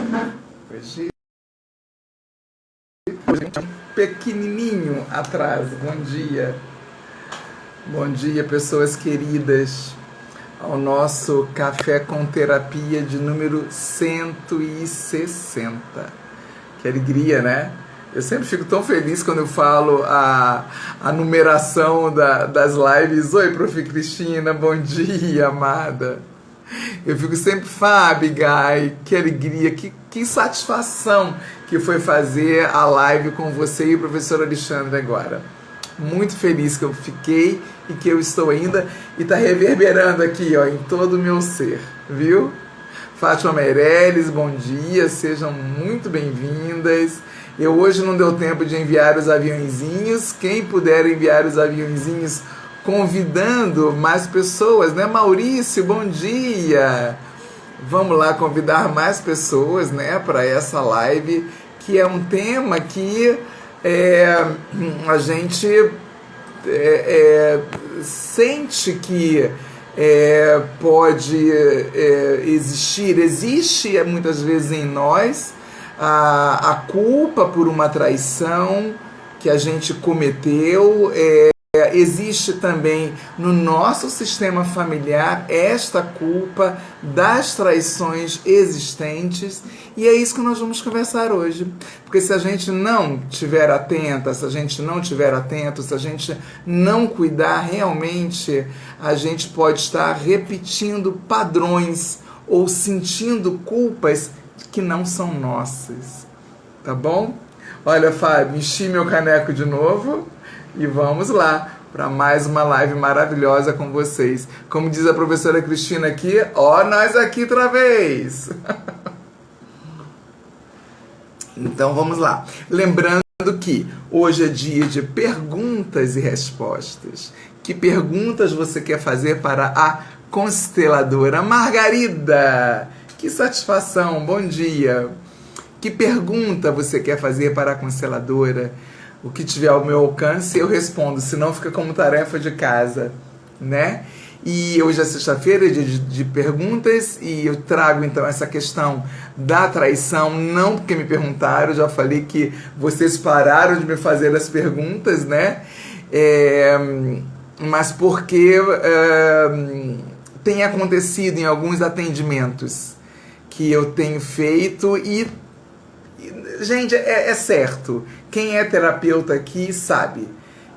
Hoje, pequenininho atraso. Bom dia. Bom dia, pessoas queridas, ao nosso Café com Terapia de número 160. Que alegria, né? Eu sempre fico tão feliz quando eu falo a numeração das lives. Oi, Prof. Cristina, bom dia, amada. Eu fico sempre, Abigail, que alegria, que satisfação que foi fazer a live com você e o professor Alexandre agora. Muito feliz que eu fiquei e que eu estou ainda, e está reverberando aqui, ó, em todo o meu ser, viu? Fátima Meirelles, bom dia, sejam muito bem-vindas. Eu hoje não deu tempo de enviar os aviãozinhos. Quem puder enviar os aviãozinhos, convidando mais pessoas, né? Maurício, bom dia! Vamos lá convidar mais pessoas, né, para essa live, que é um tema que a gente sente que pode existir, existe muitas vezes em nós a culpa por uma traição que a gente cometeu. Existe também no nosso sistema familiar esta culpa das traições existentes, e é isso que nós vamos conversar hoje. Porque se a gente não estiver atenta, se a gente não estiver atento, se a gente não cuidar, realmente a gente pode estar repetindo padrões ou sentindo culpas que não são nossas. Tá bom? Olha, Fábio, enchi meu caneco de novo. E vamos lá para mais uma live maravilhosa com vocês. Como diz a professora Cristina aqui, ó, nós aqui outra vez. Então vamos lá. Lembrando que hoje é dia de perguntas e respostas. Que perguntas você quer fazer para a consteladora Margarida? Que satisfação, bom dia. Que pergunta você quer fazer para a consteladora? O que tiver ao meu alcance, eu respondo, senão fica como tarefa de casa, né? E hoje é sexta-feira, dia de perguntas, e eu trago então essa questão da traição, não porque me perguntaram, já falei que vocês pararam de me fazer as perguntas, né? Mas porque tem acontecido em alguns atendimentos que eu tenho feito e gente, é certo, quem é terapeuta aqui sabe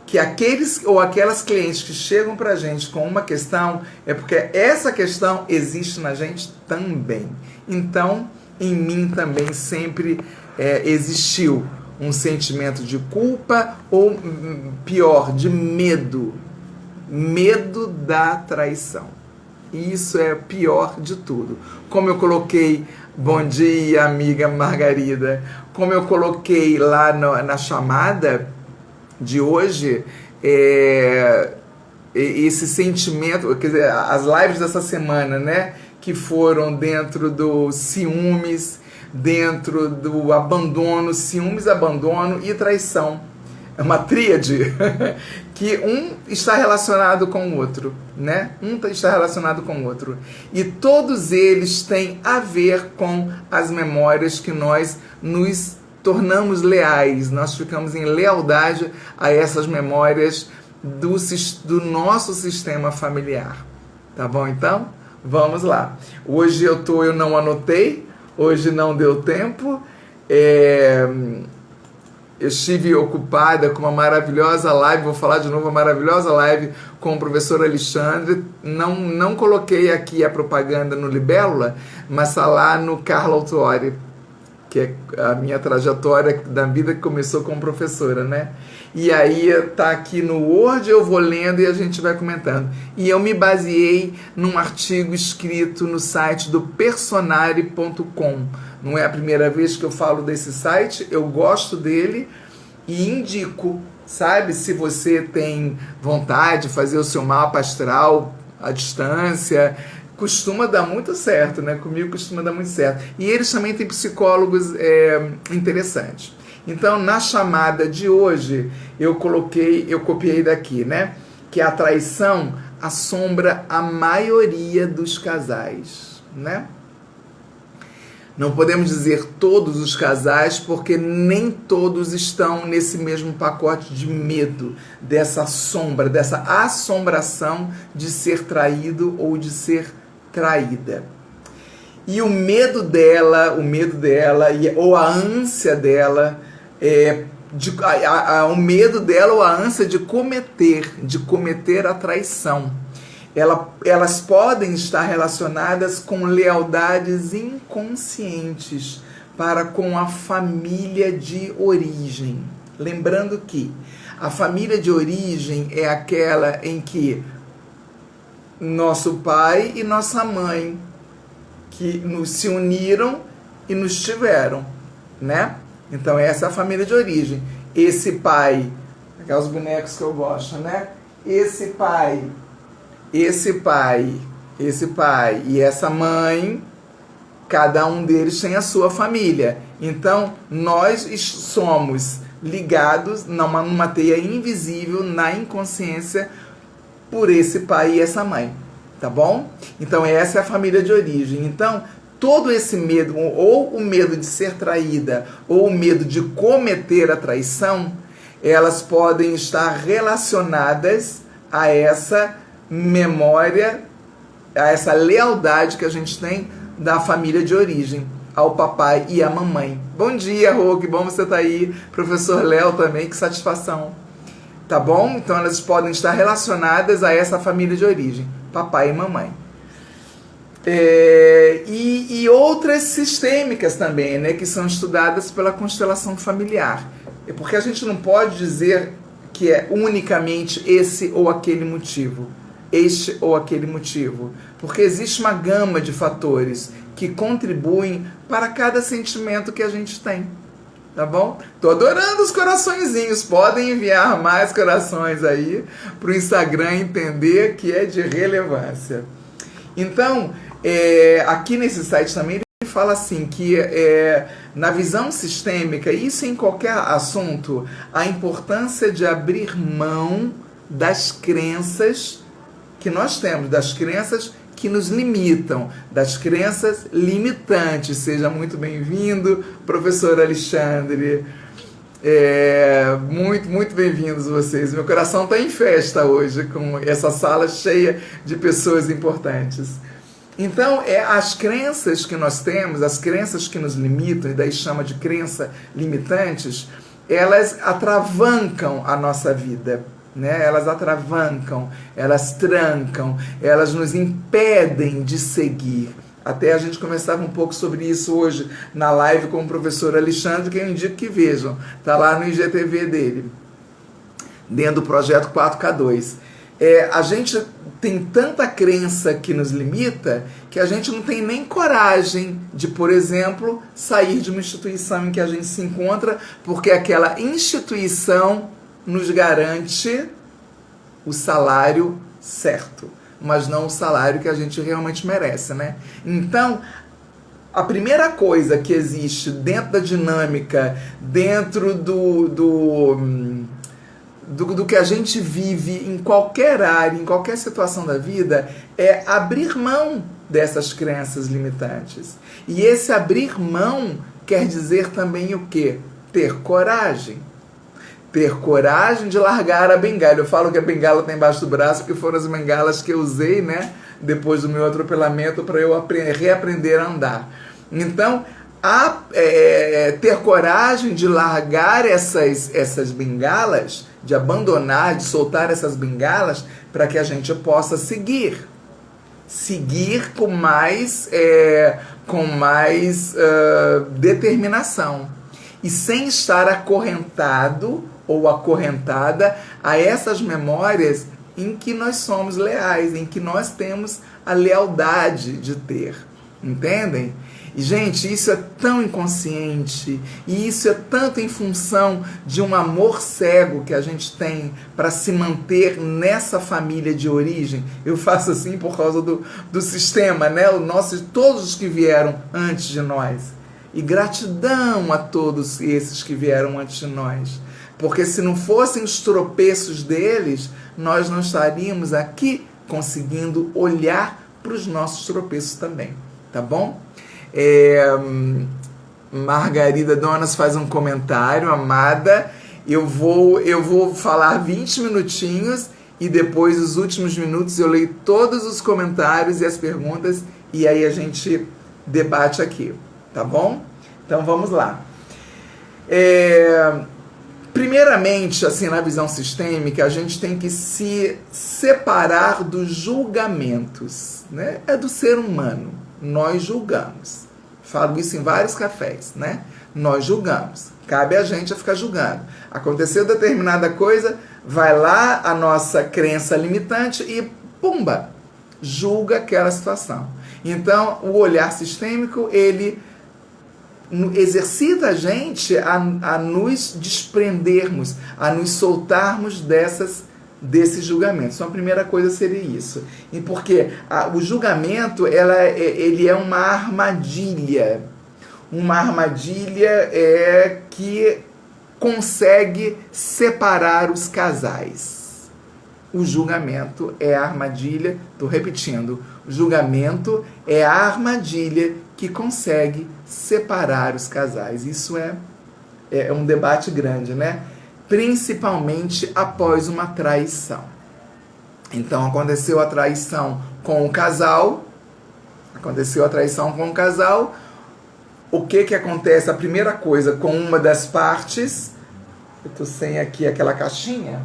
que aqueles ou aquelas clientes que chegam pra gente com uma questão é porque essa questão existe na gente também. Então, em mim também sempre existiu um sentimento de culpa ou, pior, de medo. Medo da traição. E isso é o pior de tudo. Como eu coloquei, bom dia, amiga Margarida, como eu coloquei lá na chamada de hoje, esse sentimento, quer dizer, as lives dessa semana, né, que foram dentro do ciúmes, dentro do abandono, ciúmes, abandono e traição. É uma tríade que um está relacionado com o outro, né? Um está relacionado com o outro. E todos eles têm a ver com as memórias que nós nos tornamos leais. Nós ficamos em lealdade a essas memórias do nosso sistema familiar. Tá bom, então? Vamos lá. Hoje eu não anotei, hoje não deu tempo. Eu estive ocupada com uma maravilhosa live, vou falar de novo, uma maravilhosa live com o professor Alexandre. Não coloquei aqui a propaganda no Libélula, mas está lá no Carlo Autuori, que é a minha trajetória da vida que começou como professora, né? E aí está aqui no Word, eu vou lendo e a gente vai comentando. E eu me baseei num artigo escrito no site do Personare.com. Não é a primeira vez que eu falo desse site, eu gosto dele e indico, sabe? Se você tem vontade de fazer o seu mapa astral à distância, costuma dar muito certo, né? Comigo costuma dar muito certo. E eles também têm psicólogos interessantes. Então, na chamada de hoje, eu copiei daqui, né? Que a traição assombra a maioria dos casais, né? Não podemos dizer todos os casais, porque nem todos estão nesse mesmo pacote de medo, dessa sombra, dessa assombração de ser traído ou de ser traída. E o medo dela, ou a ânsia dela, o medo dela ou a ânsia de cometer a traição. Elas podem estar relacionadas com lealdades inconscientes para com a família de origem. Lembrando que a família de origem é aquela em que nosso pai e nossa mãe que se uniram e nos tiveram, né? Então essa é a família de origem. Esse pai, aqueles bonecos que eu gosto, né? Esse pai e essa mãe, cada um deles tem a sua família. Então nós somos ligados numa teia invisível, na inconsciência, por esse pai e essa mãe. Tá bom? Então essa é a família de origem. Então todo esse medo, ou o medo de ser traída, ou o medo de cometer a traição, elas podem estar relacionadas a essa memória, a essa lealdade que a gente tem da família de origem, ao papai e à mamãe. Bom dia, Rô, que bom você estar aí. Professor Léo também, que satisfação. Tá bom? Então elas podem estar relacionadas a essa família de origem, papai e mamãe. E outras sistêmicas também, né, que são estudadas pela constelação familiar. Porque a gente não pode dizer que é unicamente esse ou aquele motivo. Este ou aquele motivo. Porque existe uma gama de fatores que contribuem para cada sentimento que a gente tem. Tá bom? Tô adorando os coraçõezinhos. Podem enviar mais corações aí para o Instagram entender que é de relevância. Então, aqui nesse site também ele fala assim que na visão sistêmica, isso em qualquer assunto, a importância de abrir mão das crenças que nós temos, das crenças que nos limitam, das crenças limitantes. Seja muito bem-vindo, professor Alexandre. Muito bem-vindos vocês. Meu coração está em festa hoje, com essa sala cheia de pessoas importantes. Então, as crenças que nós temos, as crenças que nos limitam, e daí chama de crença limitantes, elas atravancam a nossa vida. Né? Elas atravancam, elas trancam, elas nos impedem de seguir. Até a gente conversava um pouco sobre isso hoje na live com o professor Alexandre, que eu indico que vejam. Está lá no IGTV dele, dentro do projeto 4K2. A gente tem tanta crença que nos limita que a gente não tem nem coragem de, por exemplo, sair de uma instituição em que a gente se encontra, porque aquela instituição nos garante o salário certo, mas não o salário que a gente realmente merece, né? Então, a primeira coisa que existe dentro da dinâmica, dentro do que a gente vive em qualquer área, em qualquer situação da vida, é abrir mão dessas crenças limitantes. E esse abrir mão quer dizer também o quê? Ter coragem. Ter coragem de largar a bengala. Eu falo que a bengala está embaixo do braço, porque foram as bengalas que eu usei, né, depois do meu atropelamento, para eu reaprender a andar. Então, ter coragem de largar essas bengalas, de abandonar, de soltar essas bengalas, para que a gente possa seguir com mais determinação. E sem estar acorrentado ou acorrentada a essas memórias em que nós somos leais, em que nós temos a lealdade de ter. Entendem? E, gente, isso é tão inconsciente, e isso é tanto em função de um amor cego que a gente tem para se manter nessa família de origem. Eu faço assim por causa do sistema, né? Todos os que vieram antes de nós. E gratidão a todos esses que vieram antes de nós. Porque se não fossem os tropeços deles, nós não estaríamos aqui conseguindo olhar para os nossos tropeços também. Tá bom? Margarida Donas faz um comentário, amada. Eu vou falar 20 minutinhos e depois, os últimos minutos, eu leio todos os comentários e as perguntas e aí a gente debate aqui, tá bom? Então vamos lá. Primeiramente, assim, na visão sistêmica, a gente tem que se separar dos julgamentos, né? É do ser humano. Nós julgamos. Falo isso em vários cafés, né? Nós julgamos. Cabe a gente a ficar julgando. Aconteceu determinada coisa, vai lá a nossa crença limitante e, pumba, julga aquela situação. Então, o olhar sistêmico, ele exercita a gente a nos desprendermos, a nos soltarmos desses julgamentos. Então, a primeira coisa seria isso. E porque o julgamento, ele é uma armadilha. Uma armadilha que consegue separar os casais. O julgamento é a armadilha, estou repetindo, o julgamento é a armadilha que consegue separar os casais. Isso é um debate grande, né? Principalmente após uma traição. Então, aconteceu a traição com o casal, o que acontece? A primeira coisa, com uma das partes, eu estou sem aqui aquela caixinha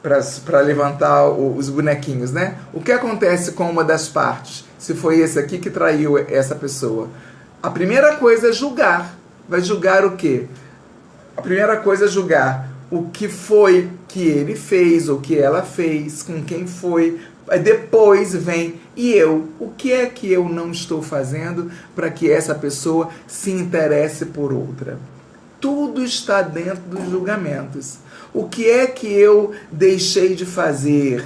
para levantar os bonequinhos, né? O que acontece com uma das partes? Se foi esse aqui que traiu essa pessoa. A primeira coisa é julgar. Vai julgar o quê? A primeira coisa é julgar o que foi que ele fez, ou que ela fez, com quem foi. Depois vem, e eu? O que é que eu não estou fazendo para que essa pessoa se interesse por outra? Tudo está dentro dos julgamentos. O que é que eu deixei de fazer?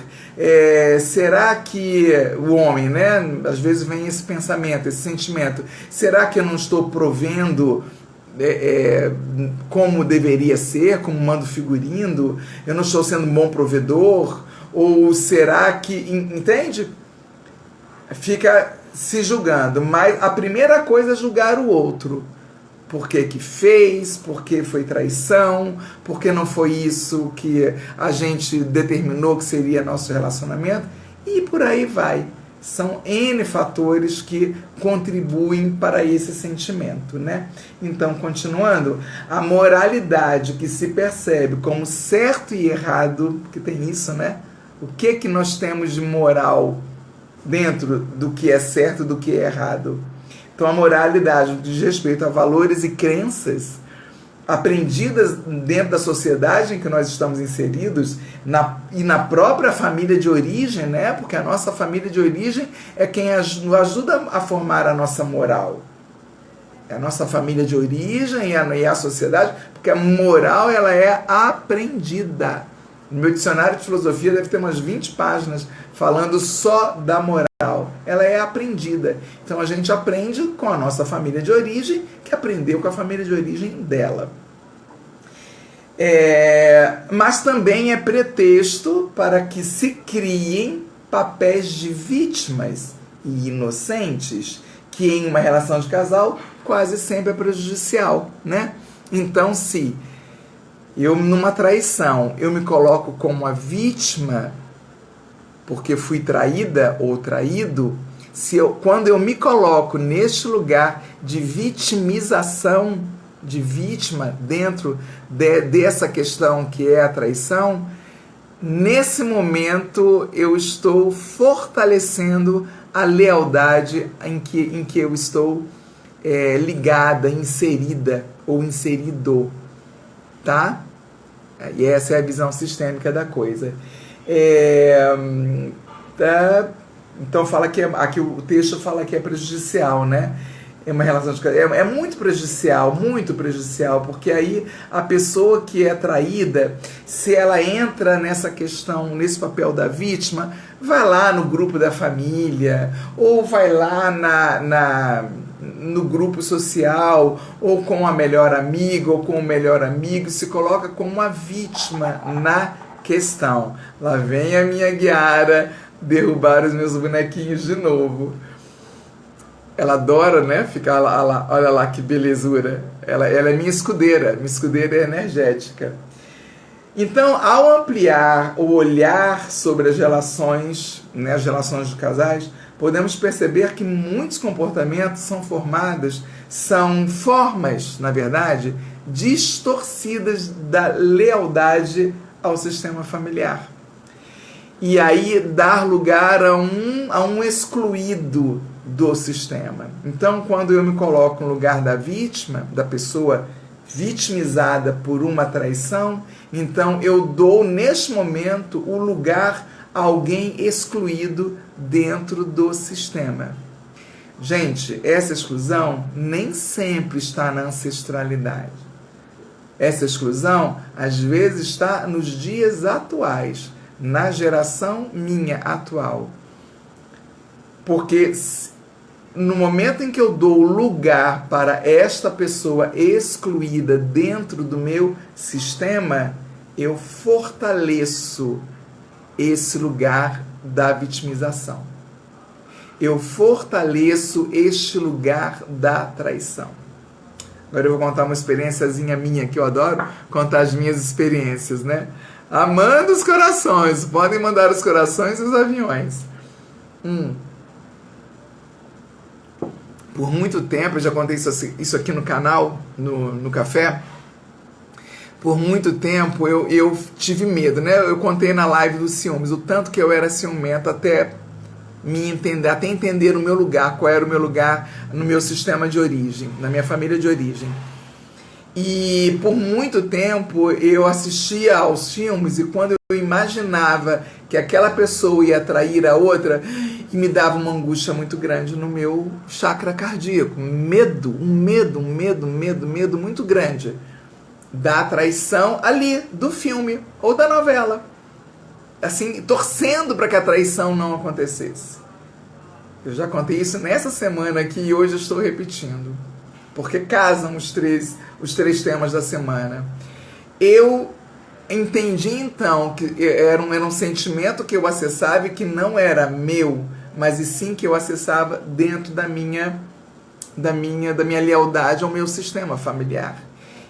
Será que o homem, né? Às vezes vem esse pensamento, esse sentimento. Será que eu não estou provendo como deveria ser, como manda o figurino? Eu não estou sendo um bom provedor? Ou será que... Entende? Fica se julgando. Mas a primeira coisa é julgar o outro. Por que fez, por que foi traição, por que não foi isso que a gente determinou que seria nosso relacionamento, e por aí vai. São N fatores que contribuem para esse sentimento, né? Então, continuando, a moralidade que se percebe como certo e errado, que tem isso, né? O que nós temos de moral dentro do que é certo e do que é errado? Então, a moralidade diz respeito a valores e crenças aprendidas dentro da sociedade em que nós estamos inseridos e na própria família de origem, né? Porque a nossa família de origem é quem nos ajuda a formar a nossa moral. É a nossa família de origem e a sociedade, porque a moral ela é aprendida. No meu dicionário de filosofia deve ter umas 20 páginas falando só da moral. Ela é aprendida. Então a gente aprende com a nossa família de origem, que aprendeu com a família de origem dela. Mas também é pretexto para que se criem papéis de vítimas e inocentes, que em uma relação de casal quase sempre é prejudicial, né? Então, se eu, numa traição, eu me coloco como a vítima porque fui traída ou traído, quando eu me coloco neste lugar de vitimização, de vítima, dentro dessa questão que é a traição, nesse momento eu estou fortalecendo a lealdade em que eu estou ligada, inserida ou inserido, tá? E essa é a visão sistêmica da coisa. Então fala que aqui o texto fala que é prejudicial, né? É uma relação de é muito prejudicial, porque aí a pessoa que é traída, se ela entra nessa questão, nesse papel da vítima, vai lá no grupo da família, ou vai lá no grupo social, ou com a melhor amiga, ou com o melhor amigo, se coloca como uma vítima na questão. Lá vem a minha Guiara derrubar os meus bonequinhos de novo. Ela adora, né? Ficar lá, olha lá que belezura. Ela é minha escudeira energética. Então, ao ampliar o olhar sobre as relações, né, as relações de casais, podemos perceber que muitos comportamentos são formas, na verdade, distorcidas da lealdade ao sistema familiar. E aí dar lugar a um excluído do sistema. Então, quando eu me coloco no lugar da vítima, da pessoa vitimizada por uma traição, então eu dou neste momento o lugar a alguém excluído dentro do sistema. Gente, essa exclusão nem sempre está na ancestralidade. Essa exclusão às vezes está nos dias atuais, na geração minha atual. Porque no momento em que eu dou lugar para esta pessoa excluída dentro do meu sistema, eu fortaleço esse lugar da vitimização. Eu fortaleço este lugar da traição. Agora eu vou contar uma experiênciazinha minha, que eu adoro contar as minhas experiências, né? Amando os corações. Podem mandar os corações e os aviões. Por muito tempo, eu já contei isso aqui no canal, no café. Por muito tempo eu tive medo, né? Eu contei na live dos ciúmes, o tanto que eu era ciumento até entender o meu lugar, qual era o meu lugar no meu sistema de origem, na minha família de origem. E por muito tempo eu assistia aos filmes e quando eu imaginava que aquela pessoa ia trair a outra, me dava uma angústia muito grande no meu chakra cardíaco. Um medo muito grande da traição ali, do filme ou da novela. Assim, torcendo para que a traição não acontecesse. Eu já contei isso nessa semana aqui e hoje eu estou repetindo. Porque casam os três temas da semana. Eu entendi então que era um sentimento que eu acessava e que não era meu, mas e sim que eu acessava dentro da minha lealdade ao meu sistema familiar.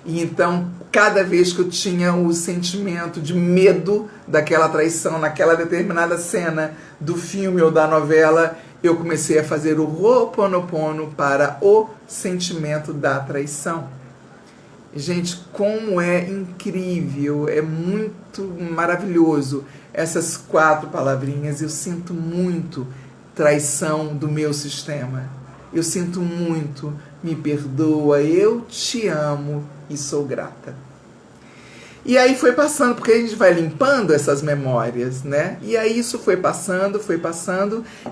E então, cada vez que eu tinha o sentimento de medo daquela traição, naquela determinada cena do filme ou da novela, eu comecei a fazer o Ho'oponopono para o sentimento da traição. Gente, como é incrível, é muito maravilhoso essas 4 palavrinhas. Eu sinto muito traição do meu sistema. Eu sinto muito, me perdoa, eu te amo e sou grata. E aí foi passando, porque a gente vai limpando essas memórias, né? E aí isso foi passando,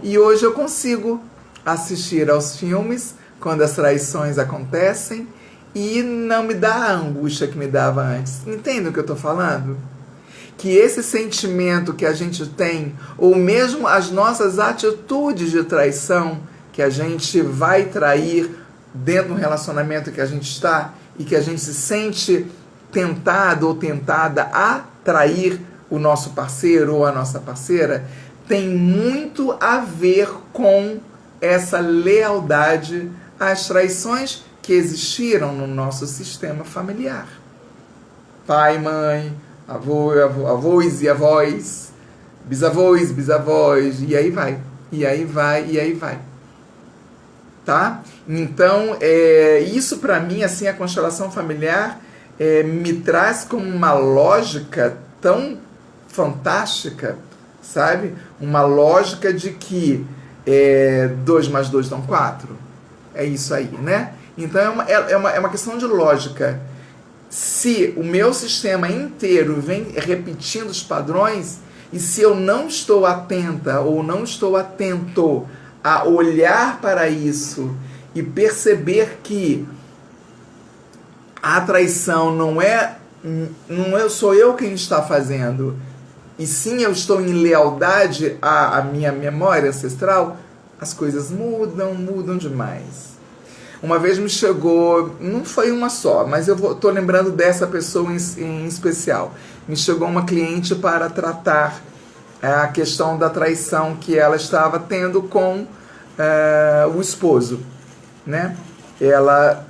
e hoje eu consigo assistir aos filmes quando as traições acontecem e não me dá a angústia que me dava antes. Entende o que eu estou falando? Que esse sentimento que a gente tem, ou mesmo as nossas atitudes de traição, que a gente vai trair dentro do relacionamento que a gente está e que a gente se sente tentado ou tentada a trair o nosso parceiro ou a nossa parceira, tem muito a ver com essa lealdade às traições que existiram no nosso sistema familiar. Pai, mãe, avós e avós, bisavós, bisavós, e aí vai. Tá? Então, isso para mim, assim, a constelação familiar me traz como uma lógica tão fantástica, sabe? Uma lógica de que 2 mais 2 dão 4. É isso aí, né? Então é uma questão de lógica. Se o meu sistema inteiro vem repetindo os padrões, e se eu não estou atenta ou não estou atento a olhar para isso e perceber que a traição não sou eu quem está fazendo, e sim eu estou em lealdade à minha memória ancestral, as coisas mudam demais. Uma vez me chegou, não foi uma só, mas eu estou lembrando dessa pessoa em especial. Me chegou uma cliente para tratar a questão da traição que ela estava tendo com o esposo, né? Ela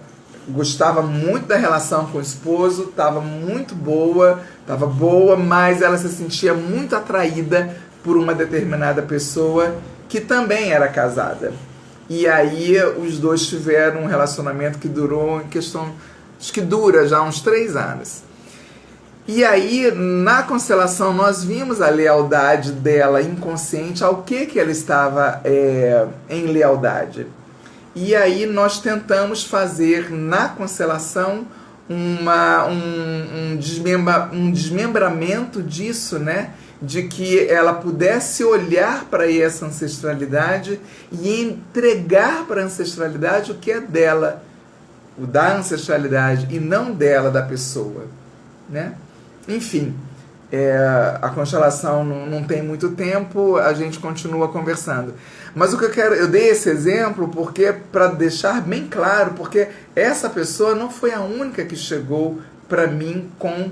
gostava muito da relação com o esposo, estava boa, mas ela se sentia muito atraída por uma determinada pessoa que também era casada. E aí os dois tiveram um relacionamento que durou em questão, acho que dura já uns 3 anos. E aí, na constelação, nós vimos a lealdade dela inconsciente ao que ela estava em lealdade. E aí nós tentamos fazer na constelação um desmembramento disso, né? De que ela pudesse olhar para essa ancestralidade e entregar para a ancestralidade o que é dela, o da ancestralidade e não dela, da pessoa, né? Enfim, a constelação não tem muito tempo, a gente continua conversando. Mas o que eu dei esse exemplo porque para deixar bem claro, porque essa pessoa não foi a única que chegou para mim com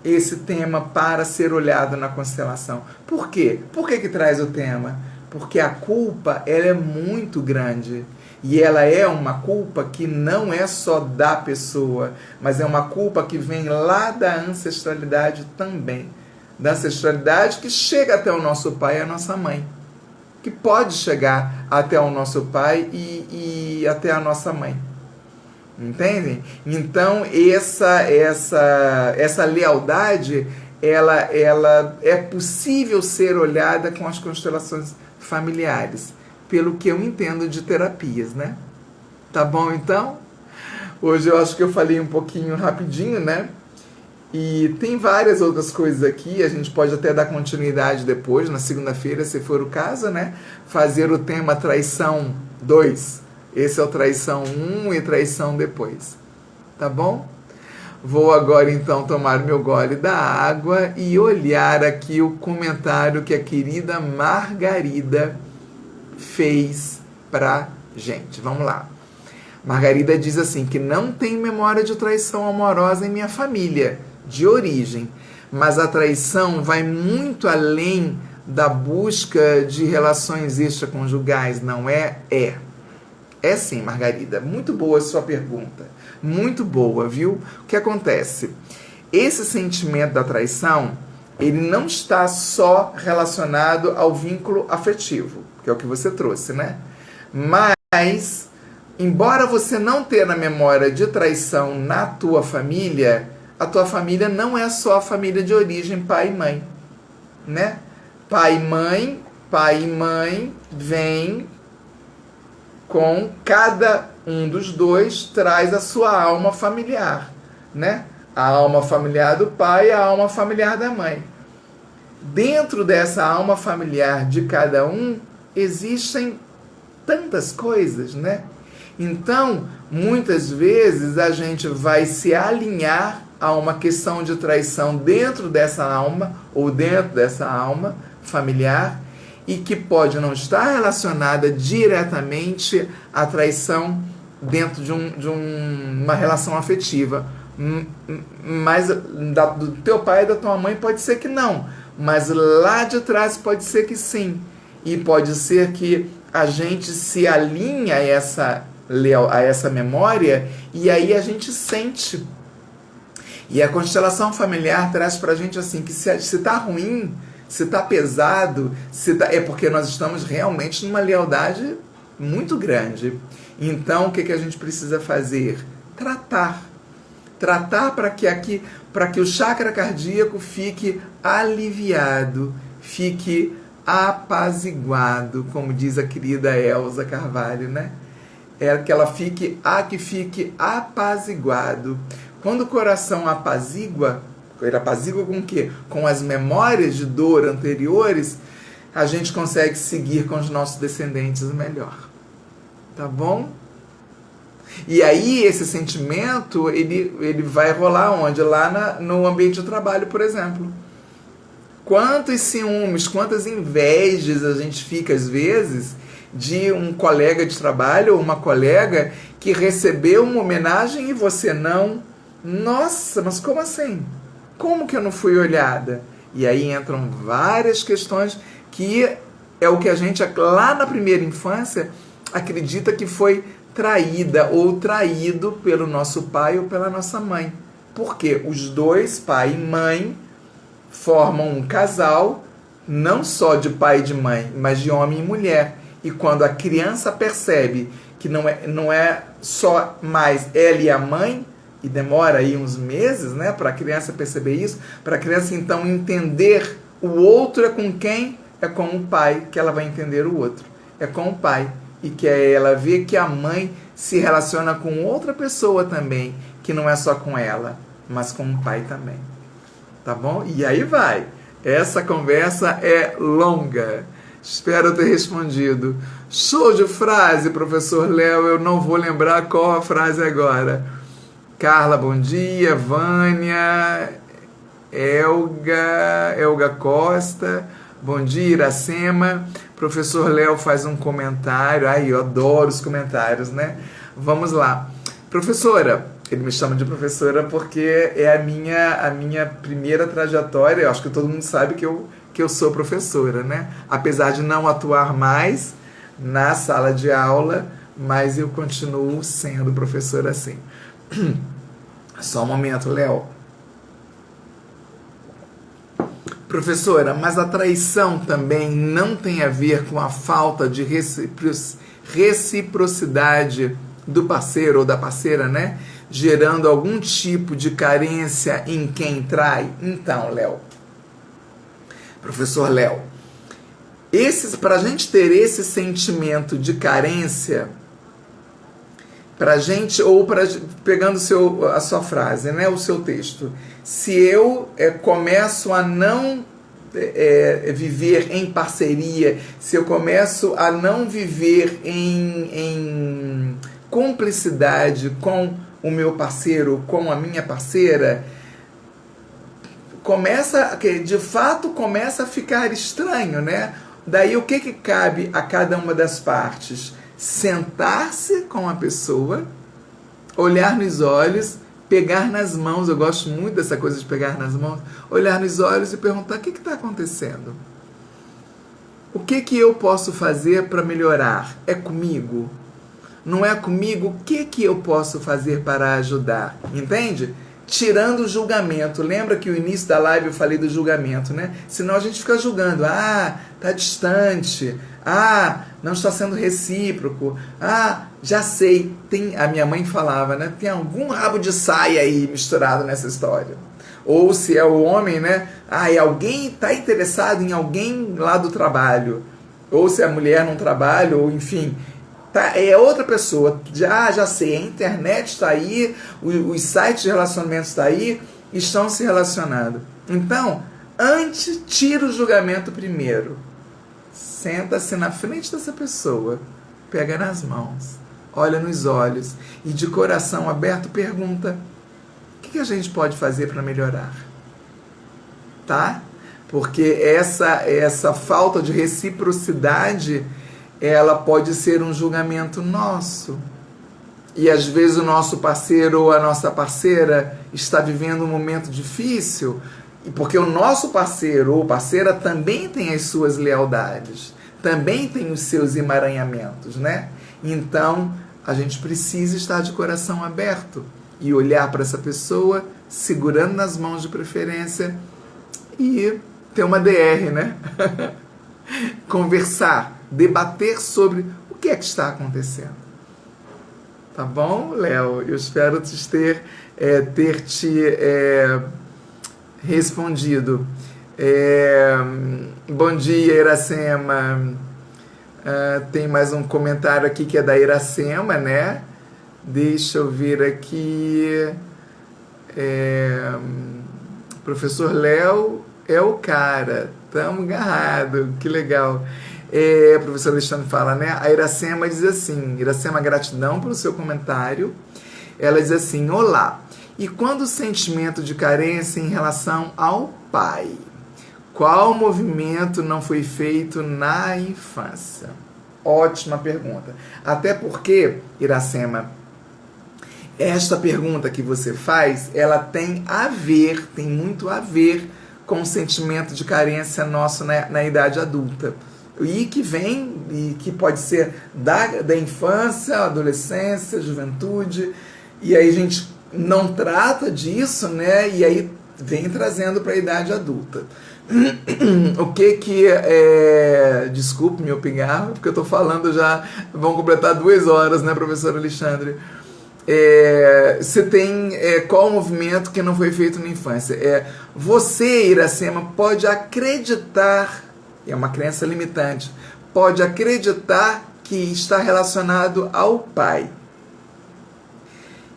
esse tema para ser olhado na constelação. Por quê? Por que traz o tema? Porque a culpa, ela é muito grande. E ela é uma culpa que não é só da pessoa, mas é uma culpa que vem lá da ancestralidade também. Da ancestralidade que chega até o nosso pai e a nossa mãe. Que pode chegar até o nosso pai e até a nossa mãe. Entendem? Então, essa lealdade, ela é possível ser olhada com as constelações familiares, pelo que eu entendo de terapias, né? Tá bom, então? Hoje eu acho que eu falei um pouquinho rapidinho, né? E tem várias outras coisas aqui, a gente pode até dar continuidade depois, na segunda-feira, se for o caso, né? Fazer o tema Traição 2. Esse é o Traição 1 e Traição depois. Tá bom? Vou agora então tomar meu gole da água e olhar aqui o comentário que a querida Margarida fez pra gente. Vamos lá. Margarida diz assim, que não tem memória de traição amorosa em minha família, de origem, mas a traição vai muito além da busca de relações extraconjugais, não é? É sim, Margarida. Muito boa a sua pergunta. Muito boa, viu? O que acontece? Esse sentimento da traição, ele não está só relacionado ao vínculo afetivo, que é o que você trouxe, né? Mas, embora você não tenha na memória de traição na tua família, a tua família não é só a família de origem pai e mãe, né? Pai e mãe vem com cada um dos dois, traz a sua alma familiar, né? A alma familiar do pai e a alma familiar da mãe. Dentro dessa alma familiar de cada um, existem tantas coisas, né? Então, muitas vezes a gente vai se alinhar a uma questão de traição dentro dessa alma, ou dentro dessa alma familiar, e que pode não estar relacionada diretamente à traição dentro de uma relação afetiva. Mas do teu pai e da tua mãe pode ser que não, mas lá de trás pode ser que sim. E pode ser que a gente se alinha a essa memória e aí a gente sente. E a constelação familiar traz pra gente assim, que se tá ruim, se tá pesado, é porque nós estamos realmente numa lealdade muito grande. Então, o que a gente precisa fazer? Tratar para que o chakra cardíaco fique aliviado, fique apaziguado, como diz a querida Elza Carvalho, né? Que fique apaziguado. Quando o coração apazigua, ele apazigua com o quê? Com as memórias de dor anteriores, a gente consegue seguir com os nossos descendentes melhor. Tá bom? E aí esse sentimento, ele vai rolar onde? Lá no ambiente de trabalho, por exemplo. Quantos ciúmes, quantas invejas a gente fica, às vezes, de um colega de trabalho ou uma colega que recebeu uma homenagem e você não. Nossa, mas como assim? Como que eu não fui olhada? E aí entram várias questões que é o que a gente, lá na primeira infância, acredita que foi traída ou traído pelo nosso pai ou pela nossa mãe. Porque os dois, pai e mãe, formam um casal, não só de pai e de mãe, mas de homem e mulher. E quando a criança percebe que não é só mais ela e a mãe, e demora aí uns meses, né, para a criança perceber isso, para a criança então entender o outro é com quem? É com o pai que ela vai entender o outro. É com o pai. E que ela vê que a mãe se relaciona com outra pessoa também, que não é só com ela, mas com o pai também. Tá bom? E aí vai. Essa conversa é longa. Espero ter respondido. Show de frase, professor Léo. Eu não vou lembrar qual a frase agora. Carla, bom dia. Vânia, Elga Costa, bom dia. Iracema. Professor Léo faz um comentário. Ai, eu adoro os comentários, né? Vamos lá. Professora, ele me chama de professora porque é a minha primeira trajetória. Eu acho que todo mundo sabe que eu sou professora, né? Apesar de não atuar mais na sala de aula, mas eu continuo sendo professora assim. Só um momento, Léo. Professora, mas a traição também não tem a ver com a falta de reciprocidade do parceiro ou da parceira, né? Gerando algum tipo de carência em quem trai? Então, Léo, professor Léo, para a gente ter esse sentimento de carência, para a gente, pegando a sua frase, né, o seu texto, se eu começo a não viver em parceria, se eu começo a não viver em cumplicidade com o meu parceiro, com a minha parceira, de fato começa a ficar estranho, né? Daí o que cabe a cada uma das partes? Sentar-se com a pessoa, olhar nos olhos, pegar nas mãos, eu gosto muito dessa coisa de pegar nas mãos, olhar nos olhos e perguntar: o que está acontecendo? O que eu posso fazer para melhorar? É comigo? Não é comigo? O que eu posso fazer para ajudar? Entende? Tirando o julgamento. Lembra que no início da live eu falei do julgamento, né? Senão a gente fica julgando. Ah, tá distante. Ah, não está sendo recíproco. Ah, já sei. A minha mãe falava, né? Tem algum rabo de saia aí misturado nessa história. Ou se é o homem, né? Ah, e alguém está interessado em alguém lá do trabalho. Ou se é a mulher num trabalho, ou enfim... Tá, é outra pessoa, já sei, a internet está aí, os sites de relacionamento estão aí, estão se relacionando. Então, tira o julgamento primeiro. Senta-se na frente dessa pessoa, pega nas mãos, olha nos olhos e de coração aberto pergunta: o que a gente pode fazer para melhorar? Tá? Porque essa falta de reciprocidade, ela pode ser um julgamento nosso. E às vezes o nosso parceiro ou a nossa parceira está vivendo um momento difícil, porque o nosso parceiro ou parceira também tem as suas lealdades, também tem os seus emaranhamentos, né? Então, a gente precisa estar de coração aberto e olhar para essa pessoa, segurando nas mãos de preferência, e ter uma DR, né? Conversar, debater sobre o que é que está acontecendo. Tá bom, Léo? Eu espero ter te respondido. Bom dia, Iracema. Tem mais um comentário aqui que é da Iracema, né? Deixa eu ver aqui. Professor Léo é o cara. Tamo agarrado. Que legal. O professor Alexandre fala, né? A Iracema diz assim: Iracema, gratidão pelo seu comentário. Ela diz assim: olá. E quando o sentimento de carência em relação ao pai? Qual movimento não foi feito na infância? Ótima pergunta. Até porque, Iracema, esta pergunta que você faz, ela tem muito a ver com o sentimento de carência nosso na idade adulta. e que vem, e que pode ser da infância, adolescência, juventude, e aí a gente não trata disso, né? E aí vem trazendo para a idade adulta. O que é... Desculpe meu pigarro, porque eu estou falando já, vão completar 2 horas, né, professor Alexandre? Você tem qual o movimento que não foi feito na infância? Você, Iracema, pode acreditar, é uma crença limitante, pode acreditar que está relacionado ao pai.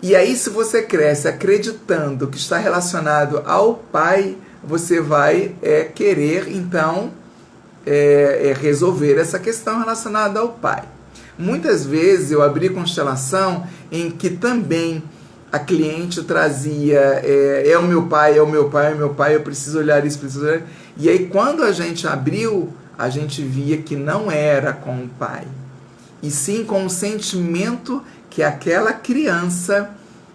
E aí, se você cresce acreditando que está relacionado ao pai, você vai querer, então, resolver essa questão relacionada ao pai. Muitas vezes eu abri constelação em que também a cliente trazia é o meu pai, é o meu pai, é o meu pai, eu preciso olhar isso, preciso olhar. E aí, quando a gente abriu, a gente via que não era com o pai, e sim com o sentimento que aquela criança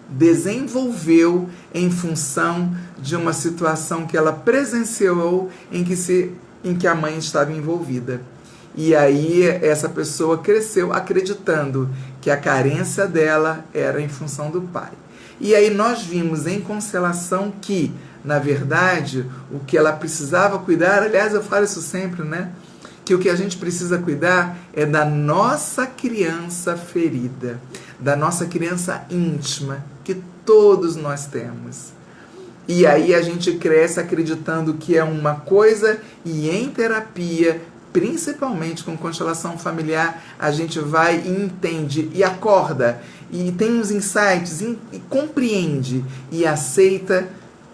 desenvolveu em função de uma situação que ela presenciou em que a mãe estava envolvida. E aí essa pessoa cresceu acreditando que a carência dela era em função do pai. E aí nós vimos em constelação que, na verdade, o que ela precisava cuidar, aliás, eu falo isso sempre, né? Que o que a gente precisa cuidar é da nossa criança ferida, da nossa criança íntima, que todos nós temos. E aí a gente cresce acreditando que é uma coisa, e em terapia, principalmente com constelação familiar, a gente vai e entende e acorda e tem uns insights e compreende e aceita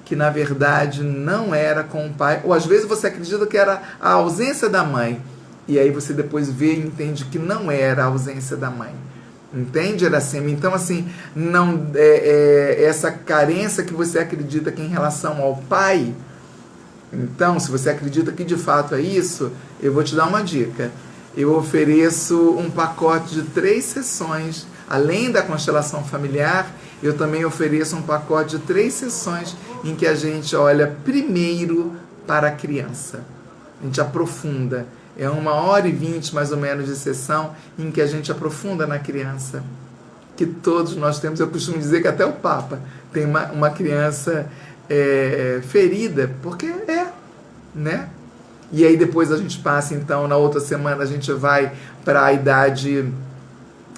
que na verdade não era com o pai, ou às vezes você acredita que era a ausência da mãe, e aí você depois vê e entende que não era a ausência da mãe. Entende, Iracema? Então, assim, não essa carência que você acredita que em relação ao pai. Então, se você acredita que de fato é isso, eu vou te dar uma dica. Eu ofereço um pacote de 3 sessões, além da constelação familiar, eu também ofereço um pacote de 3 sessões em que a gente olha primeiro para a criança. A gente aprofunda. É 1h20 mais ou menos de sessão em que a gente aprofunda na criança. Que todos nós temos, eu costumo dizer que até o Papa tem uma criança ferida, porque né? E aí depois a gente passa, então, na outra semana a gente vai para a idade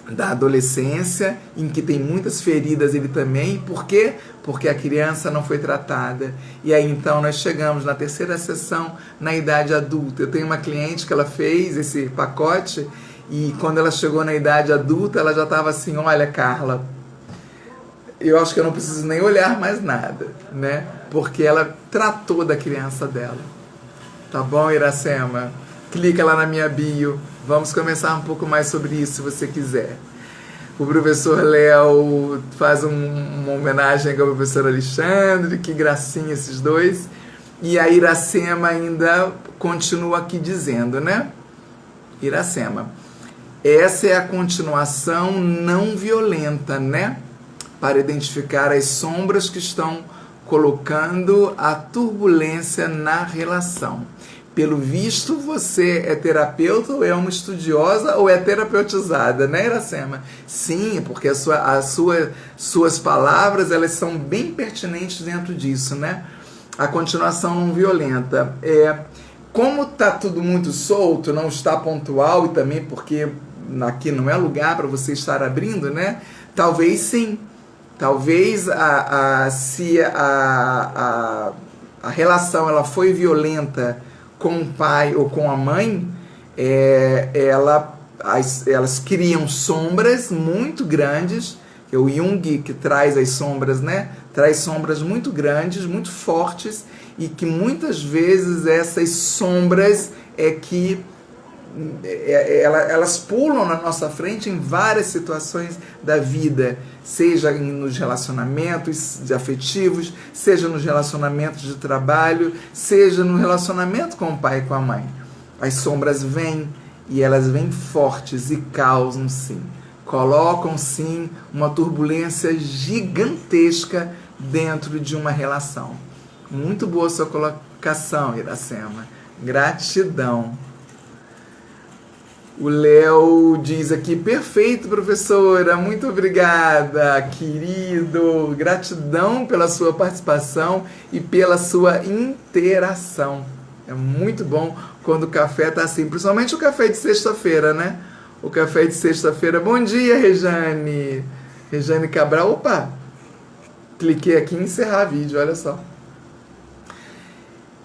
da adolescência, em que tem muitas feridas ele também. Por quê? Porque a criança não foi tratada. E aí então nós chegamos na 3ª sessão, na idade adulta. Eu tenho uma cliente que ela fez esse pacote e quando ela chegou na idade adulta, ela já estava assim, olha, Carla, eu acho que eu não preciso nem olhar mais nada, né? Porque ela tratou da criança dela. Tá bom, Iracema? Clica lá na minha bio. Vamos conversar um pouco mais sobre isso, se você quiser. O professor Léo faz uma homenagem ao professor Alexandre, que gracinha esses dois. E a Iracema ainda continua aqui dizendo, né? Iracema, essa é a continuação não violenta, né? Para identificar as sombras que estão colocando a turbulência na relação. Pelo visto, você é terapeuta ou é uma estudiosa ou é terapeutizada, né, Iracema? Sim, porque suas palavras, elas são bem pertinentes dentro disso, né? A continuação não violenta. Como está tudo muito solto, não está pontual, e também porque aqui não é lugar para você estar abrindo, né? Talvez sim. Talvez se a relação ela foi violenta com o pai ou com a mãe, elas criam sombras muito grandes. O Jung, que traz as sombras, né? Traz sombras muito grandes, muito fortes, e que muitas vezes essas sombras elas pulam na nossa frente em várias situações da vida, seja nos relacionamentos afetivos, seja nos relacionamentos de trabalho, seja no relacionamento com o pai e com a mãe. As sombras vêm e elas vêm fortes e causam sim, colocam sim uma turbulência gigantesca dentro de uma relação. Muito boa sua colocação, Iracema. Gratidão. O Léo diz aqui, perfeito, professora, muito obrigada, querido. Gratidão pela sua participação e pela sua interação. É muito bom quando o café tá assim, principalmente o café de sexta-feira, né? O café de sexta-feira. Bom dia, Rejane. Rejane Cabral. Opa! Cliquei aqui em encerrar vídeo, olha só.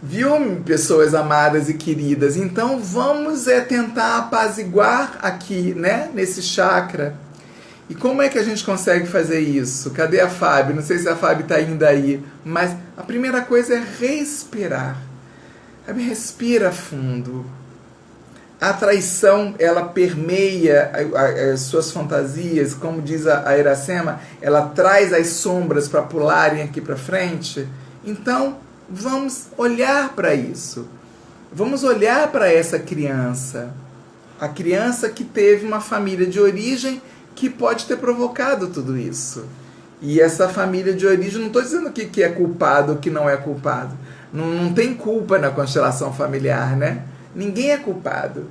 Viu, pessoas amadas e queridas? Então vamos tentar apaziguar aqui, né? Nesse chakra. E como é que a gente consegue fazer isso? Cadê a Fábio? Não sei se a Fábio está indo aí. Mas a primeira coisa é respirar. Respira fundo. A traição, ela permeia as suas fantasias, como diz a Iracema, ela traz as sombras para pularem aqui para frente. Então, vamos olhar para isso. Vamos olhar para essa criança. A criança que teve uma família de origem que pode ter provocado tudo isso. E essa família de origem, não estou dizendo que é culpado ou que não é culpado. Não tem culpa na constelação familiar, né? Ninguém é culpado.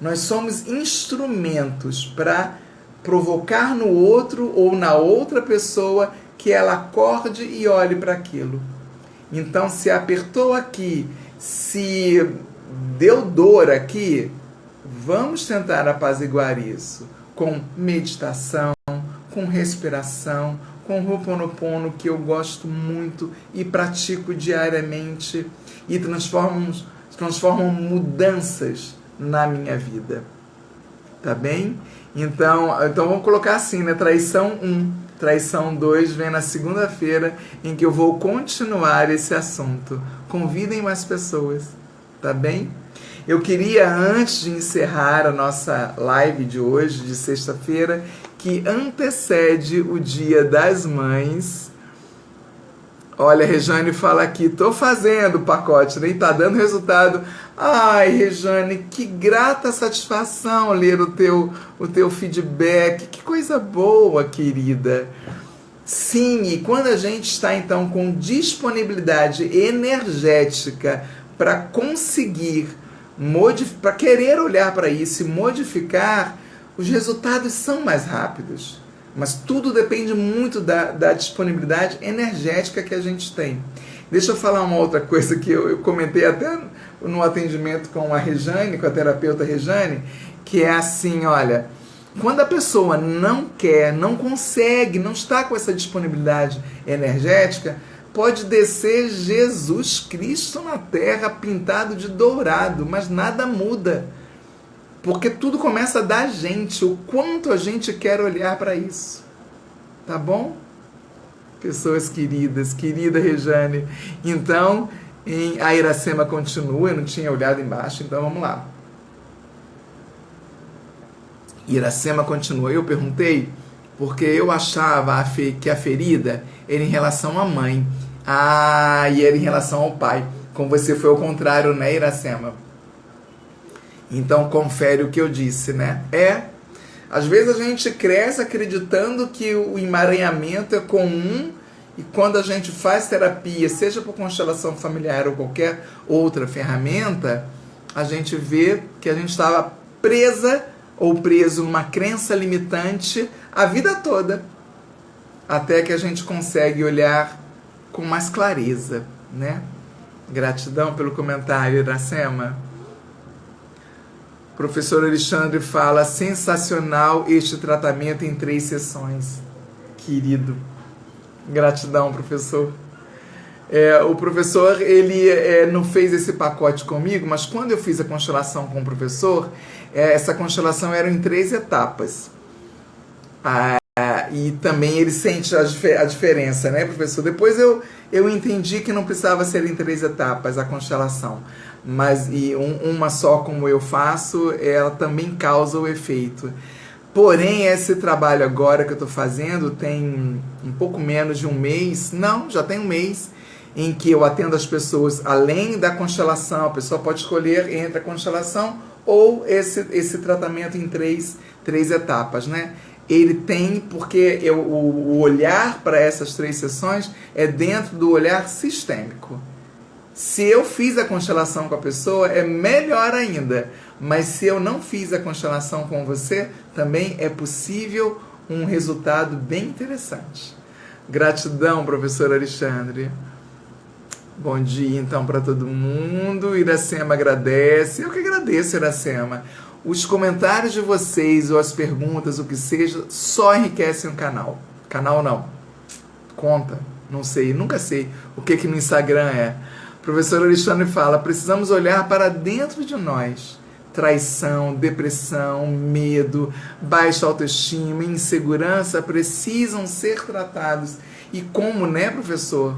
Nós somos instrumentos para provocar no outro ou na outra pessoa que ela acorde e olhe para aquilo. Então, se apertou aqui, se deu dor aqui, vamos tentar apaziguar isso com meditação, com respiração, com Ho'oponopono, que eu gosto muito e pratico diariamente, e transformam mudanças na minha vida. Tá bem? Então vamos colocar assim, né? Traição 1, traição 2 vem na segunda-feira, em que eu vou continuar esse assunto. Convidem mais pessoas, tá bem? Eu queria, antes de encerrar a nossa live de hoje, de sexta-feira, que antecede o Dia das Mães. Olha, a Rejane fala aqui, tô fazendo o pacote, nem tá dando resultado. Ai, Rejane, que grata satisfação ler o teu feedback. Que coisa boa, querida. Sim, e quando a gente está, então, com disponibilidade energética para conseguir, para querer olhar para isso e modificar, os resultados são mais rápidos. Mas tudo depende muito da disponibilidade energética que a gente tem. Deixa eu falar uma outra coisa que eu comentei até no atendimento com a Rejane, com a terapeuta Rejane, que é assim, olha, quando a pessoa não quer, não consegue, não está com essa disponibilidade energética, pode descer Jesus Cristo na Terra pintado de dourado, mas nada muda. Porque tudo começa da gente, o quanto a gente quer olhar para isso. Tá bom? Pessoas queridas, querida Rejane. Então, a Iracema continua, eu não tinha olhado embaixo, então vamos lá. Iracema continua. Eu perguntei porque eu achava que a ferida era em relação à mãe. E era em relação ao pai. Com você foi ao contrário, né, Iracema? Então, confere o que eu disse, né? Às vezes a gente cresce acreditando que o emaranhamento é comum e quando a gente faz terapia, seja por constelação familiar ou qualquer outra ferramenta, a gente vê que a gente estava presa ou preso numa crença limitante a vida toda, até que a gente consegue olhar com mais clareza, né? Gratidão pelo comentário, Iracema. Professor Alexandre fala, sensacional este tratamento em 3 sessões. Querido. Gratidão, professor. O professor, ele não fez esse pacote comigo, mas quando eu fiz a constelação com o professor, essa constelação era em 3 etapas. E também ele sente a diferença, né, professor? Depois eu entendi que não precisava ser em 3 etapas a constelação. Mas uma só como eu faço, ela também causa o efeito. Porém, esse trabalho agora que eu estou fazendo tem um pouco menos de um mês, já tem um mês, em que eu atendo as pessoas além da constelação. A pessoa pode escolher entre a constelação ou esse tratamento em três etapas, né? Ele tem, porque o olhar para essas 3 sessões é dentro do olhar sistêmico. Se eu fiz a constelação com a pessoa, é melhor ainda, mas se eu não fiz a constelação com você, também é possível um resultado bem interessante. Gratidão, professor Alexandre. Bom dia, então, para todo mundo. Iracema agradece. Eu que agradeço, Iracema. Os comentários de vocês, ou as perguntas, o que seja, só enriquecem o canal. Canal não. Conta. Não sei, nunca sei o que no Instagram é. O professor Alexandre fala, precisamos olhar para dentro de nós. Traição, depressão, medo, baixa autoestima, insegurança precisam ser tratados. E como, né, professor?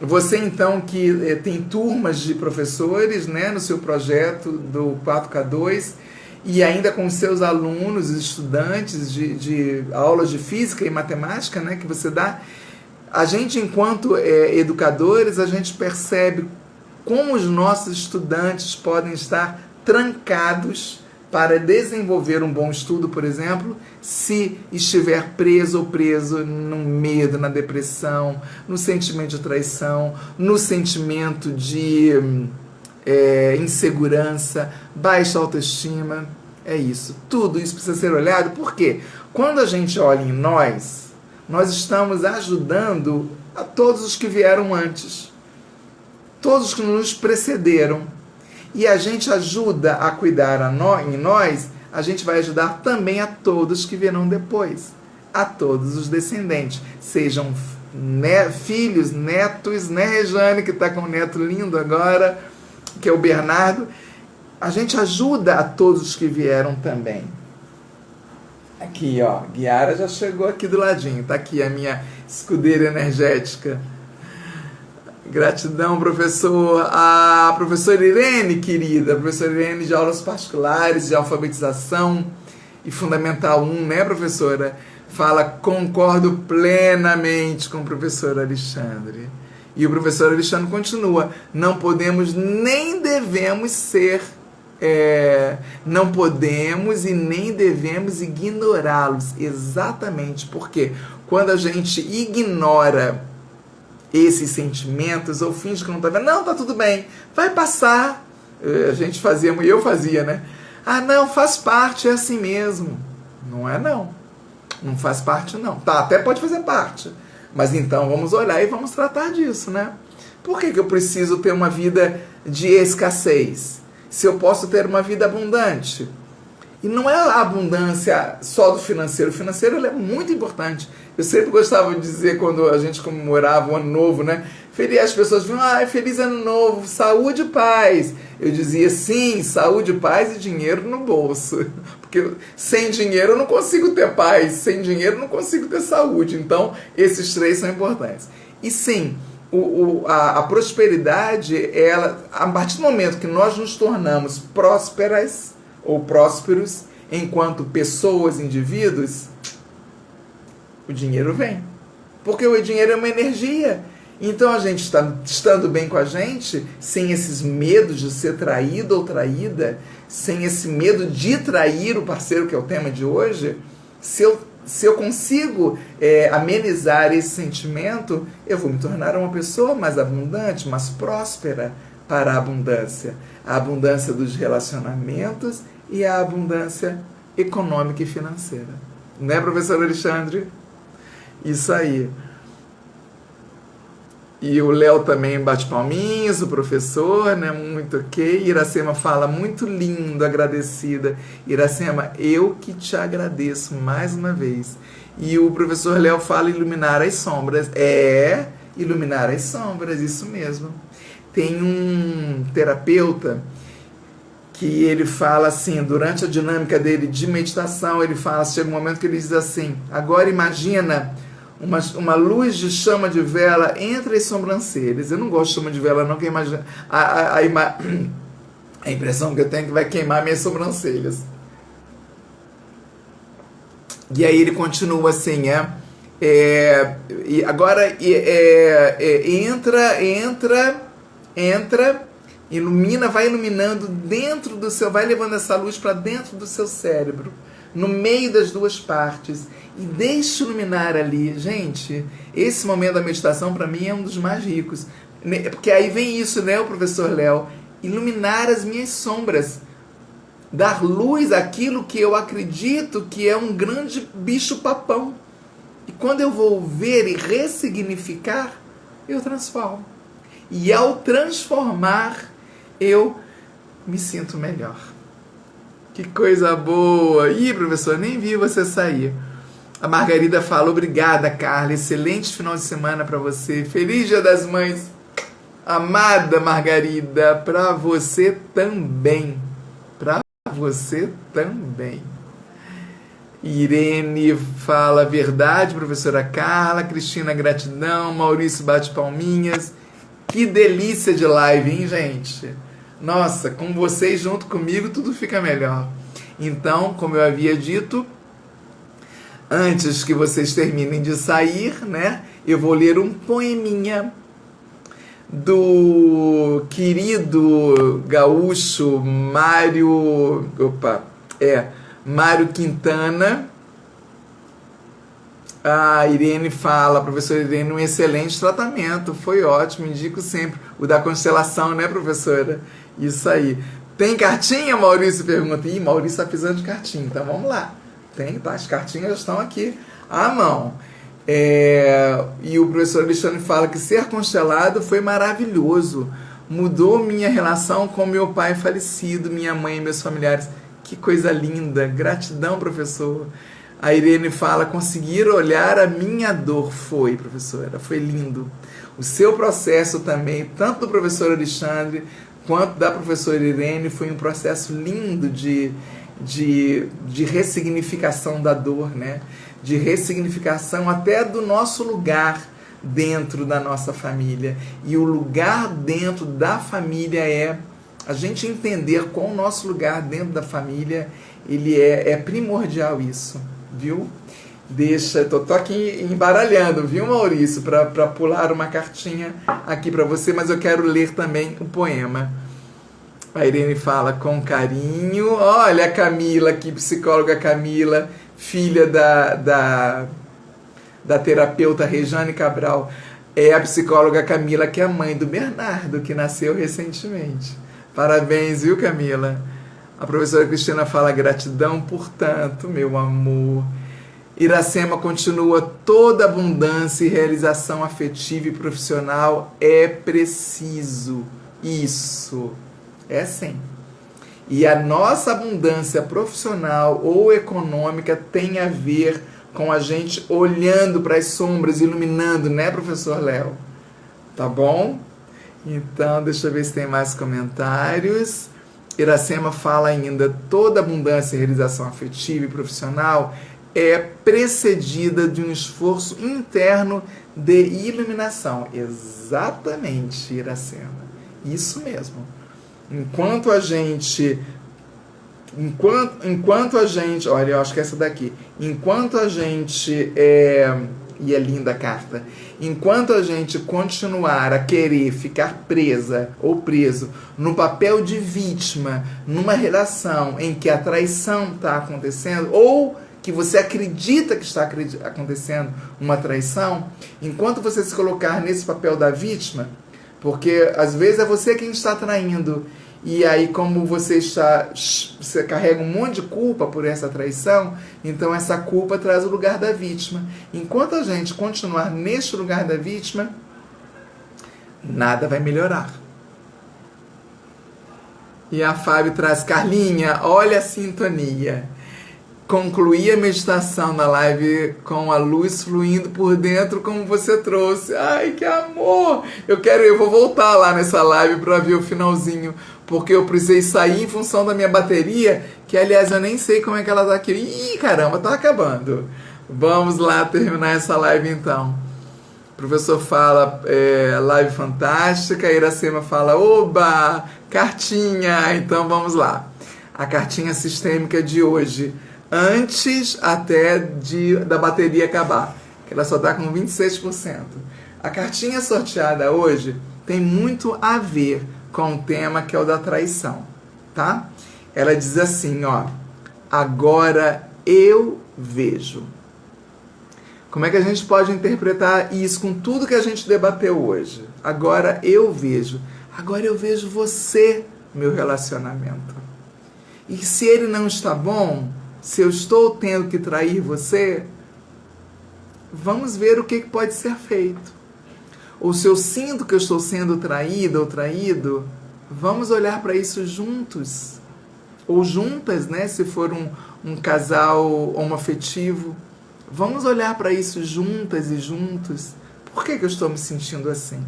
Você, então, que tem turmas de professores, né, no seu projeto do 4K2 e ainda com seus alunos, estudantes de aulas de física e matemática, né, que você dá, a gente, enquanto educadores, a gente percebe como os nossos estudantes podem estar trancados para desenvolver um bom estudo, por exemplo, se estiver preso ou preso no medo, na depressão, no sentimento de traição, no sentimento de insegurança, baixa autoestima. É isso. Tudo isso precisa ser olhado, porque quando a gente olha em nós estamos ajudando a todos os que vieram antes, todos os que nos precederam. E a gente ajuda a cuidar em nós, a gente vai ajudar também a todos que virão depois, a todos os descendentes, sejam filhos, netos, né, Rejane, que está com um neto lindo agora, que é o Bernardo. A gente ajuda a todos os que vieram também. Aqui, ó, Guiara já chegou aqui do ladinho, tá aqui a minha escudeira energética. Gratidão, professor. A professora Irene, querida, a professora Irene de aulas particulares, de alfabetização e Fundamental 1, né, professora? Fala, concordo plenamente com o professor Alexandre. E o professor Alexandre continua, não podemos nem devemos ser, não podemos e nem devemos ignorá-los. Exatamente, porque quando a gente ignora esses sentimentos, ou finge que não está vendo, não, tá tudo bem, vai passar. A gente fazia, eu fazia, né? Ah, não, faz parte, é assim mesmo. Não é não. Não faz parte não. Tá, até pode fazer parte. Mas então vamos olhar e vamos tratar disso, né? Por que eu preciso ter uma vida de escassez? Se eu posso ter uma vida abundante? E não é a abundância só do financeiro. O financeiro ele é muito importante. Eu sempre gostava de dizer, quando a gente comemorava o Ano Novo, né? As pessoas diziam, feliz Ano Novo, saúde e paz. Eu dizia, sim, saúde, paz e dinheiro no bolso. Porque sem dinheiro eu não consigo ter paz, sem dinheiro eu não consigo ter saúde. Então, esses três são importantes. E sim, a prosperidade, ela, a partir do momento que nós nos tornamos prósperas ou prósperos, enquanto pessoas, indivíduos, o dinheiro vem. Porque o dinheiro é uma energia. Então a gente estando bem com a gente, sem esses medos de ser traído ou traída, sem esse medo de trair o parceiro, que é o tema de hoje, se eu consigo amenizar esse sentimento, eu vou me tornar uma pessoa mais abundante, mais próspera para a abundância dos relacionamentos e a abundância econômica e financeira. Né, professor Alexandre? Isso aí. E o Léo também bate palminhas, o professor, né? Muito ok. Iracema fala, muito lindo, agradecida. Iracema, eu que te agradeço mais uma vez. E o professor Léo fala iluminar as sombras. Iluminar as sombras, isso mesmo. Tem um terapeuta que ele fala assim, durante a dinâmica dele de meditação, ele fala, chega um momento que ele diz assim, agora imagina uma luz de chama de vela entre as sobrancelhas. Eu não gosto de chama de vela não, que imagina, a impressão que eu tenho é que vai queimar minhas sobrancelhas. E aí ele continua assim, e agora entra, ilumina, vai iluminando dentro do seu, vai levando essa luz para dentro do seu cérebro, no meio das duas partes, e deixe iluminar ali. Gente, esse momento da meditação para mim é um dos mais ricos, porque aí vem isso, né, o professor Léo, iluminar as minhas sombras. dar luz àquilo que eu acredito que é um grande bicho-papão. E quando eu vou ver e ressignificar, eu transformo. E ao transformar, eu me sinto melhor. Que coisa boa! Ih, professor, nem vi você sair. A Margarida fala, obrigada, Carla, excelente final de semana para você. Feliz Dia das Mães. Amada Margarida, para você também. Para você também. Irene fala, verdade, professora Carla. Cristina, gratidão. Maurício bate palminhas. Que delícia de live, hein, gente? Nossa, com vocês junto comigo tudo fica melhor. Então, como eu havia dito, antes que vocês terminem de sair, né, eu vou ler um poeminha do querido gaúcho Mário Quintana. A Irene fala, professora Irene, um excelente tratamento, foi ótimo, indico sempre. O da constelação, né, professora? Isso aí. Tem cartinha, Maurício pergunta. Ih, Maurício está precisando de cartinha, então vamos lá. Tem, tá? As cartinhas estão aqui à mão. E o professor Alexandre fala que ser constelado foi maravilhoso. Mudou minha relação com meu pai falecido, minha mãe e meus familiares. Que coisa linda. Gratidão, professor. A Irene fala, conseguir olhar a minha dor. Foi, professora, foi lindo. O seu processo também, tanto do professor Alexandre quanto da professora Irene, foi um processo lindo de ressignificação da dor, né? De ressignificação até do nosso lugar dentro da nossa família. E o lugar dentro da família é a gente entender qual o nosso lugar dentro da família. Ele é primordial isso, viu? Tô aqui embaralhando, viu, Maurício, para pular uma cartinha aqui para você, mas eu quero ler também o poema. A Irene fala, com carinho. Olha a Camila aqui, psicóloga Camila, filha da terapeuta Rejane Cabral. É a psicóloga Camila, que é a mãe do Bernardo, que nasceu recentemente. Parabéns, viu, Camila? A professora Cristina fala, gratidão, portanto, meu amor. Iracema continua, toda abundância e realização afetiva e profissional é preciso. Isso, é sim. E a nossa abundância profissional ou econômica tem a ver com a gente olhando para as sombras, iluminando, né, professor Léo? Tá bom? Então, deixa eu ver se tem mais comentários. Iracema fala ainda, toda abundância e realização afetiva e profissional é precedida de um esforço interno de iluminação. Exatamente, Iracema. Isso mesmo. Enquanto a gente, olha, eu acho que é essa daqui. Enquanto a gente e é linda a carta. Enquanto a gente continuar a querer ficar presa ou preso no papel de vítima, numa relação em que a traição está acontecendo, ou que você acredita que está acontecendo uma traição, enquanto você se colocar nesse papel da vítima, porque às vezes é você quem está traindo, e aí como você carrega um monte de culpa por essa traição, então essa culpa traz o lugar da vítima. Enquanto a gente continuar neste lugar da vítima, nada vai melhorar. E a Fábio traz, Carlinha, olha a sintonia. Concluí a meditação na live com a luz fluindo por dentro como você trouxe. Ai, que amor! Eu vou voltar lá nessa live para ver o finalzinho, porque eu precisei sair em função da minha bateria, que aliás eu nem sei como é que ela tá aqui. Ih, caramba, tá acabando. Vamos lá terminar essa live então. O professor fala, live fantástica. A Iracema fala, oba, cartinha. Então vamos lá. A cartinha sistêmica de hoje, antes até da bateria acabar, que ela só está com 26%. A cartinha sorteada hoje tem muito a ver com o tema que é o da traição, tá? Ela diz assim, ó, agora eu vejo. Como é que a gente pode interpretar isso com tudo que a gente debateu hoje? Agora eu vejo. Agora eu vejo você, meu relacionamento. E se ele não está bom, se eu estou tendo que trair você, vamos ver o que pode ser feito. Ou se eu sinto que eu estou sendo traída ou traído, vamos olhar para isso juntos. Ou juntas, né? Se for um casal homoafetivo. Vamos olhar para isso juntas e juntos. Por que eu estou me sentindo assim?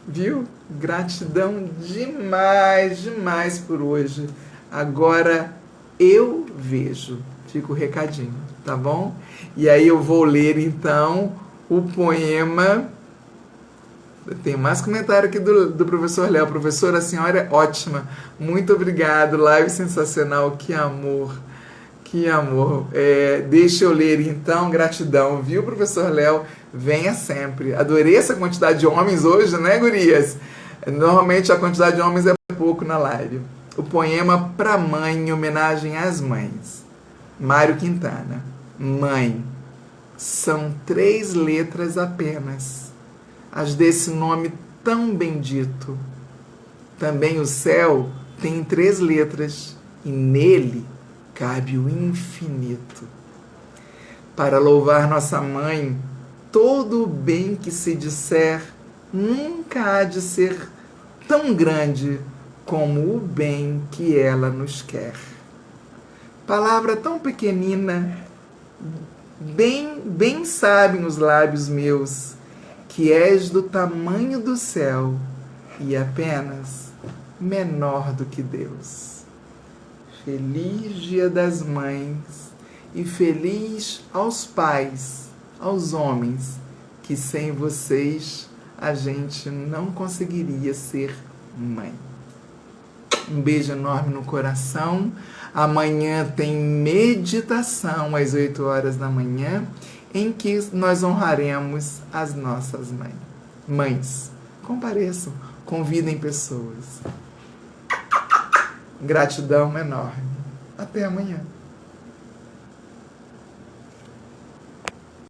Viu? Gratidão demais, demais por hoje. Agora eu vejo. Fica o recadinho, tá bom? E aí eu vou ler então o poema. Tem mais comentário aqui do professor Léo. Professora, a senhora é ótima. Muito obrigado. Live sensacional. Que amor. Que amor. Deixa eu ler então. Gratidão, viu, professor Léo? Venha sempre. Adorei essa quantidade de homens hoje, né, gurias? Normalmente a quantidade de homens é pouco na live. O poema Pra Mãe, em homenagem às mães. Mário Quintana. Mãe. São 3 letras apenas, as desse nome tão bendito. Também o céu tem 3 letras, e nele cabe o infinito. Para louvar nossa mãe, todo o bem que se disser nunca há de ser tão grande como o bem que ela nos quer. Palavra tão pequenina, bem sabem os lábios meus, que és do tamanho do céu e apenas menor do que Deus. Feliz Dia das Mães e feliz aos pais, aos homens, que sem vocês a gente não conseguiria ser mãe. Um beijo enorme no coração. Amanhã tem meditação às 8 horas da manhã, em que nós honraremos as nossas mães. Compareçam, convidem pessoas. Gratidão enorme. Até amanhã.